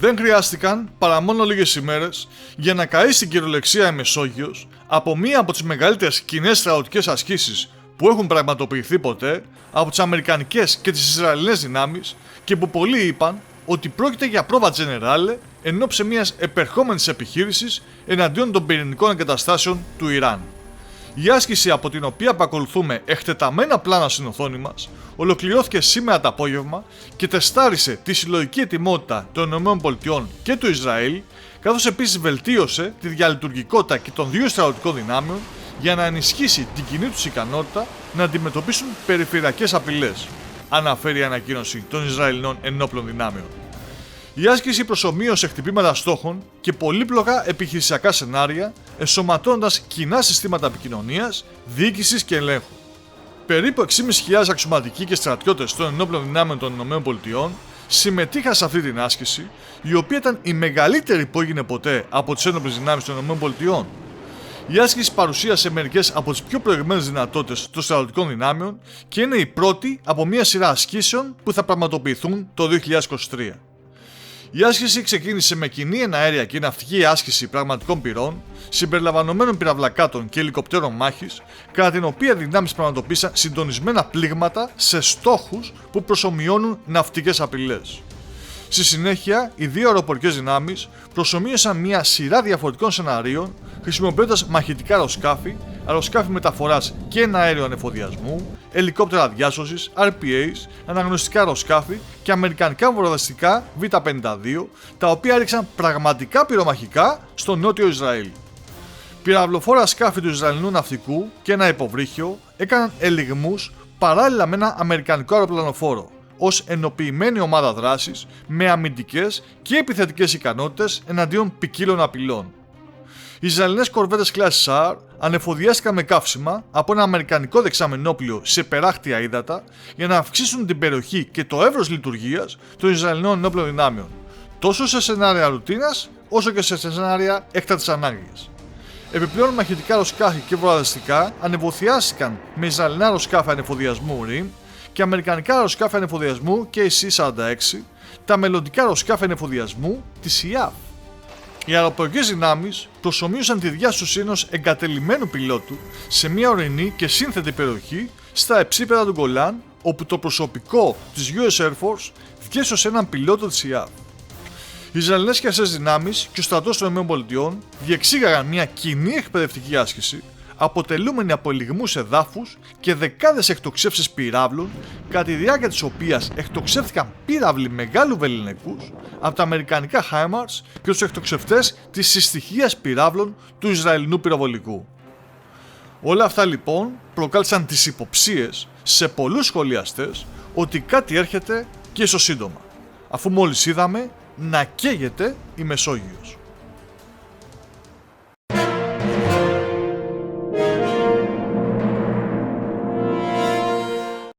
Δεν χρειάστηκαν παρά μόνο λίγες ημέρες για να καεί στην κυριολεξία η Μεσόγειος από μία από τις μεγαλύτερες κοινές στρατιωτικές ασκήσεις που έχουν πραγματοποιηθεί ποτέ από τις αμερικανικές και τις ισραηλινές δυνάμεις και που πολλοί είπαν ότι πρόκειται για πρόβα τζενεράλε εν ώψη μιας επερχόμενης επιχείρησης εναντίον των πυρηνικών εγκαταστάσεων του Ιράν. Η άσκηση από την οποία παρακολουθούμε εκτεταμένα πλάνα στην οθόνη μας ολοκληρώθηκε σήμερα το απόγευμα και τεστάρισε τη συλλογική ετοιμότητα των ΗΠΑ και του Ισραήλ, καθώς επίσης βελτίωσε τη διαλειτουργικότητα και των δύο στρατιωτικών δυνάμεων για να ενισχύσει την κοινή τους ικανότητα να αντιμετωπίσουν περιφερειακές απειλές, αναφέρει η ανακοίνωση των Ισραηλινών ενόπλων δυνάμεων. Η άσκηση προσομοίωσε χτυπήματα στόχων και πολύπλοκα επιχειρησιακά σενάρια, ενσωματώνοντας κοινά συστήματα επικοινωνίας, διοίκησης και ελέγχου. Περίπου 6.500 αξιωματικοί και στρατιώτες των ενόπλων δυνάμεων των ΗΠΑ συμμετείχαν σε αυτή την άσκηση, η οποία ήταν η μεγαλύτερη που έγινε ποτέ από τις ένοπλες δυνάμεις των ΗΠΑ. Η άσκηση παρουσίασε μερικές από τις πιο προηγμένες δυνατότητες των στρατιωτικών δυνάμεων και είναι η πρώτη από μια σειρά ασκήσεων που θα πραγματοποιηθούν το 2023. Η άσκηση ξεκίνησε με κοινή εναέρια και ναυτική άσκηση πραγματικών πυρών, συμπεριλαμβανομένων πυραυλακάτων και ελικοπτέρων μάχης, κατά την οποία οι δυνάμεις πραγματοποίησαν συντονισμένα πλήγματα σε στόχους που προσομοιώνουν ναυτικές απειλές. Στη συνέχεια, οι δύο αεροπορικές δυνάμεις προσομοίωσαν μια σειρά διαφορετικών σεναρίων, χρησιμοποιώντας μαχητικά αεροσκάφη μεταφοράς και εναέριου ανεφοδιασμού, ελικόπτερα διάσωσης, RPAs, αναγνωστικά αεροσκάφη και αμερικανικά βομβαρδιστικά Β-52, τα οποία έριξαν πραγματικά πυρομαχικά στο νότιο Ισραήλ. Πυραυλοφόρα σκάφη του Ισραηλινού ναυτικού και ένα υποβρύχιο έκαναν ελιγμούς παράλληλα με ένα αμερικανικό αεροπλανοφόρο, ως ενοποιημένη ομάδα δράσης με αμυντικές και επιθετικές ικανότητες εναντίον ποικίλων απειλών. Οι Ισραηλινές κορβέτες κλάσης SAR ανεφοδιάστηκαν με καύσιμα από ένα αμερικανικό δεξαμενόπλιο σε περάχτια ύδατα για να αυξήσουν την περιοχή και το εύρος λειτουργίας των Ισραηλινών ενόπλων δυνάμεων, τόσο σε σενάρια ρουτίνας όσο και σε σενάρια έκτακτης ανάγκης. Επιπλέον, μαχητικά αεροσκάφη και βομβαρδιστικά ανεβοθιάστηκαν με Ισραηλινά αεροσκάφη ανεφοδιασμού RIM και αμερικανικά αεροσκάφη ανεφοδιασμού KC-46, τα μελλοντικά αεροσκάφη ανεφοδιασμού της IAF. Οι αεροπορικές δυνάμεις προσομοίωσαν τη διάσωση ενός εγκατελειμμένου πιλότου σε μια ορεινή και σύνθετη περιοχή στα υψίπεδα του Γκολάν, όπου το προσωπικό της US Air Force διέσωσε έναν πιλότο της IAF. Οι Ισραηλινές χερσαίες δυνάμεις και ο στρατός των ΗΠΑ διεξήγαγαν μια κοινή εκπαιδευτική άσκηση, αποτελούμενη από ελιγμούς εδάφους και δεκάδες εκτοξεύσεις πυράβλων, κατά τη διάρκεια της οποίας εκτοξεύτηκαν πύραυλοι μεγάλου βεληνικούς από τα αμερικανικά HIMARS και τους εκτοξευτές της συστοιχίας πυράβλων του Ισραηλινού πυροβολικού. Όλα αυτά λοιπόν προκάλεσαν τις υποψίες σε πολλούς σχολιαστές ότι κάτι έρχεται και ίσως σύντομα, αφού μόλις είδαμε να καίγεται η Μεσόγειος.